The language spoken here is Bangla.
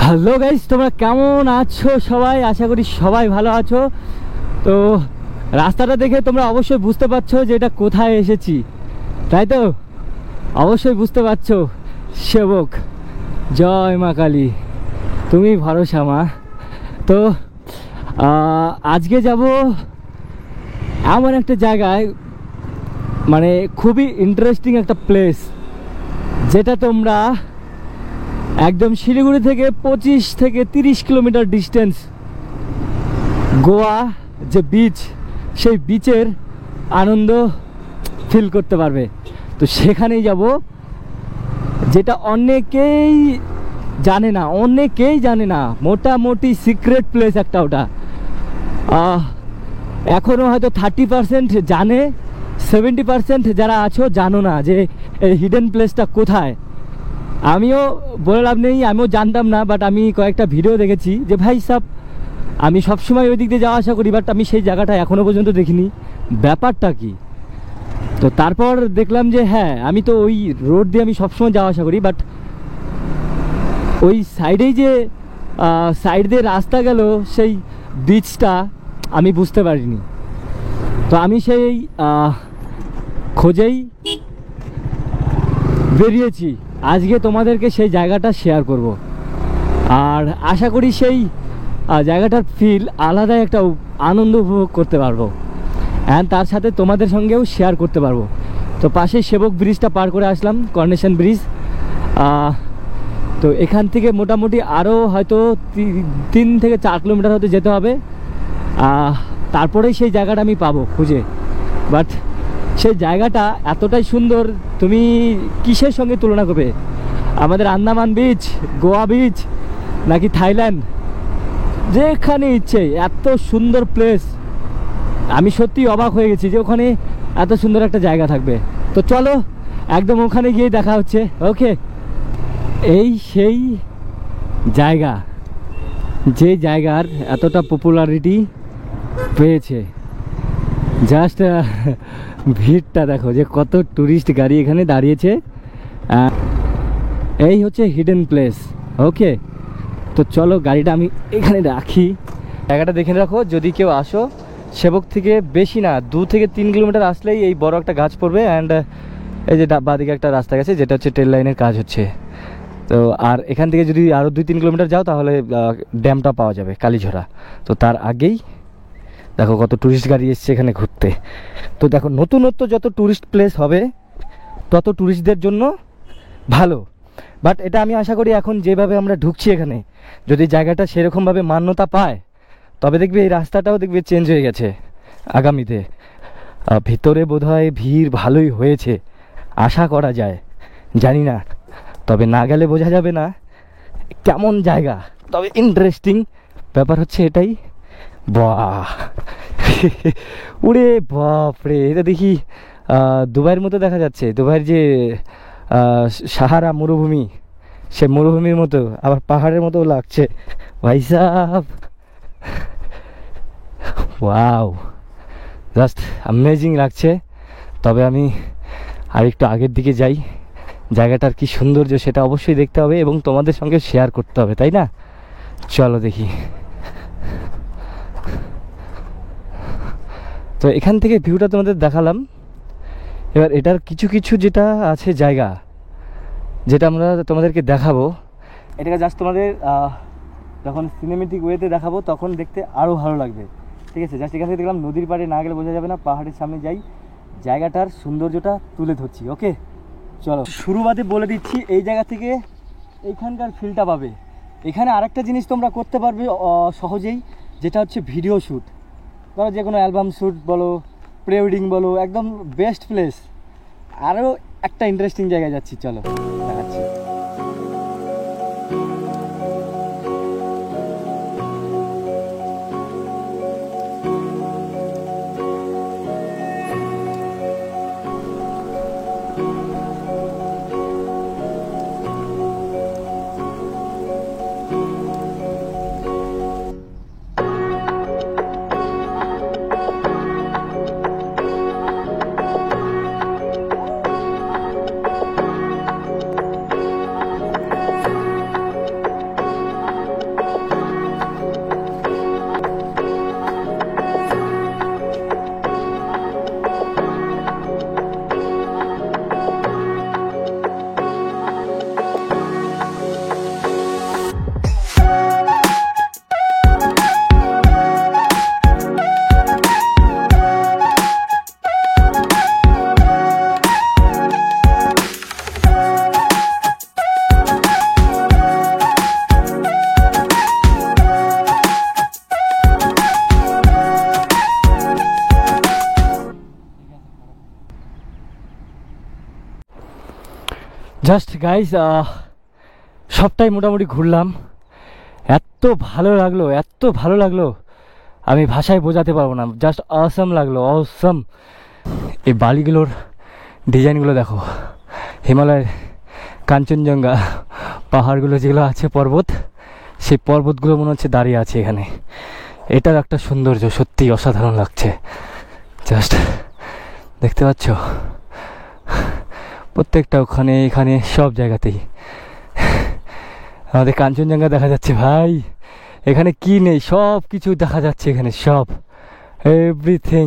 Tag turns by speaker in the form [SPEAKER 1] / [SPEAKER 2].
[SPEAKER 1] হ্যালো গাইস, তোমরা কেমন আছো সবাই? আশা করি সবাই ভালো আছো। তো রাস্তাটা দেখে তোমরা অবশ্যই বুঝতে পারছো যে এটা কোথায় এসেছি, তাই তো? অবশ্যই বুঝতে পারছো। সেবক, জয় মা কালী, তুমি ভরসা মা। তো আজকে যাব এমন একটা জায়গায়, মানে খুবই ইন্টারেস্টিং একটা প্লেস, যেটা তোমরা একদম শিলিগুড়ি থেকে 25 থেকে 30 কিলোমিটার ডিস্টেন্স, গোয়া যে বিচ, সেই বিচের আনন্দ ফিল করতে পারবে। তো সেখানেই যাব, যেটা অনেকেই জানে না, মোটামুটি সিক্রেট প্লেস একটা। ওটা এখনও হয়তো 30% জানে, 70% যারা আছো জানো না যে এই হিডেন প্লেসটা কোথায়। আমিও বলে লাভ নেই, আমিও জানতাম না, বাট আমি কয়েকটা ভিডিও দেখেছি যে ভাই সাব, আমি সবসময় ওই দিক দিয়ে যাওয়া আসা করি, বাট আমি সেই জায়গাটা এখনও পর্যন্ত দেখিনি, ব্যাপারটা কি। তো তারপর দেখলাম যে হ্যাঁ, আমি তো ওই রোড দিয়ে আমি সবসময় যাওয়া আসা করি, বাট ওই সাইডেই যে সাইড দিয়ে রাস্তা গেল সেই বিচটা আমি বুঝতে পারিনি। তো আমি সেই খোঁজেই বেরিয়েছি, আজকে তোমাদেরকে সেই জায়গাটা শেয়ার করব। আর আশা করি সেই জায়গাটার ফিল আলাদা, একটা আনন্দ উপভোগ করতে পারবো, অ্যান্ড তার সাথে তোমাদের সঙ্গেও শেয়ার করতে পারবো। তো পাশে সেবক ব্রিজটা পার করে আসলাম, করোনেশন ব্রিজ। তো এখান থেকে মোটামুটি আরও হয়তো 3 থেকে 4 কিলোমিটার হয়তো যেতে হবে, তারপরেই সেই জায়গাটা আমি পাবো খুঁজে। বাট সেই জায়গাটা এতটাই সুন্দর, তুমি কিসের সঙ্গে তুলনা করবে? আমাদের আন্দামান বিচ, গোয়া বিচ, নাকি থাইল্যান্ড? যেখানে ইচ্ছে, এত সুন্দর প্লেস। আমি সত্যি অবাক হয়ে গেছি যে ওখানে এত সুন্দর একটা জায়গা থাকবে। তো চলো একদম ওখানে গিয়ে দেখা হচ্ছে। ওকে, এই সেই জায়গা, যে জায়গার এতটা পপুলারিটি পেয়েছে। জাস্ট ভিড়টা দেখো, যে কত টুরিস্ট গাড়ি এখানে দাঁড়িয়েছে। এই হচ্ছে হিডেন প্লেস। ওকে, তো চলো গাড়িটা আমি এখানে রাখি। জায়গাটা দেখে রাখো, যদি কেউ আসো সেবক থেকে বেশি না 2 থেকে 3 কিলোমিটার আসলেই এই বড় একটা গাছ পড়বে, অ্যান্ড এই যে বাঁদিকে একটা রাস্তা গেছে, যেটা হচ্ছে ট্রেন লাইনের কাজ হচ্ছে। তো আর এখান থেকে যদি আরও 2-3 কিলোমিটার যাও তাহলে ড্যামটা পাওয়া যাবে, কালীঝরা। তো তার আগেই দেখো কত টুরিস্ট গাড়ি এসছে এখানে ঘুরতে। তো দেখো, নতুনত্ব যত টুরিস্ট প্লেস হবে তত টুরিস্টদের জন্য ভালো। বাট এটা আমি আশা করি এখন যেভাবে আমরা ঢুকছি এখানে, যদি জায়গাটা সেরকমভাবে মান্যতা পায়, তবে দেখবে এই রাস্তাটাও দেখবে চেঞ্জ হয়ে গেছে আগামীতে। ভিতরে বোধহয় ভিড় ভালোই হয়েছে, আশা করা যায়, জানি না, তবে না গেলে বোঝা যাবে না কেমন জায়গা। তবে ইন্টারেস্টিং ব্যাপার হচ্ছে এটাই। বাহ, উড়ে বাপরে, এটা দেখি দুবাইয়ের মতো দেখা যাচ্ছে। দুবাইয়ের যে সাহারা মরুভূমি, সে মরুভূমির মতো, আবার পাহাড়ের মতো লাগছে ভাই সাহ। ওয়াও, জাস্ট অ্যামেজিং লাগছে। তবে আমি আরেকটু আগের দিকে যাই, জায়গাটার কি সৌন্দর্য সেটা অবশ্যই দেখতে হবে এবং তোমাদের সঙ্গে শেয়ার করতে হবে, তাই না? চলো দেখি। তো এখান থেকে ভিউটা তোমাদের দেখালাম। এবার এটার কিছু কিছু যেটা আছে জায়গা, যেটা আমরা তোমাদেরকে দেখাবো, এটাকে জাস্ট তোমাদের যখন সিনেমেটিক ওয়েতে দেখাবো তখন দেখতে আরও ভালো লাগবে, ঠিক আছে? জাস্ট এখান থেকে দেখলাম, নদীর পাড়ে না গেলে বোঝা যাবে না, পাহাড়ের সামনে যাই, জায়গাটার সৌন্দর্যটা তুলে ধরছি। ওকে, চলো শুরুবাতে বলে দিচ্ছি, এই জায়গা থেকে এইখানকার ফিলটা পাবে। এখানে আরেকটা জিনিস তোমরা করতে পারবে সহজেই, যেটা হচ্ছে ভিডিও শ্যুট। ধরো যে কোনো অ্যালবাম শ্যুট বলো, প্রি ওয়েডিং বলো, একদম বেস্ট প্লেস। আরও একটা ইন্টারেস্টিং জায়গায় যাচ্ছি, চলো দেখাচ্ছি। জাস্ট গাইস সবটাই মোটামুটি ঘুরলাম, এত ভালো লাগলো, এত ভালো লাগলো আমি ভাষায় বোঝাতে পারবো না। জাস্ট অসম লাগলো, অসম। এই বালিগুলোর ডিজাইনগুলো দেখো, হিমালয়ের কাঞ্চনজঙ্ঘা পাহাড়গুলো যেগুলো আছে, পর্বত, সেই পর্বতগুলো মনে হচ্ছে দাঁড়িয়ে আছে এখানে। এটার একটা সৌন্দর্য সত্যিই অসাধারণ লাগছে। জাস্ট দেখতে পাচ্ছ প্রত্যেকটা, ওখানে এখানে সব জায়গাতেই আমাদের কাঞ্চনজঙ্ঘা দেখা যাচ্ছে ভাই। এখানে কি নেই, সব কিছু দেখা যাচ্ছে এখানে, সব এভরিথিং।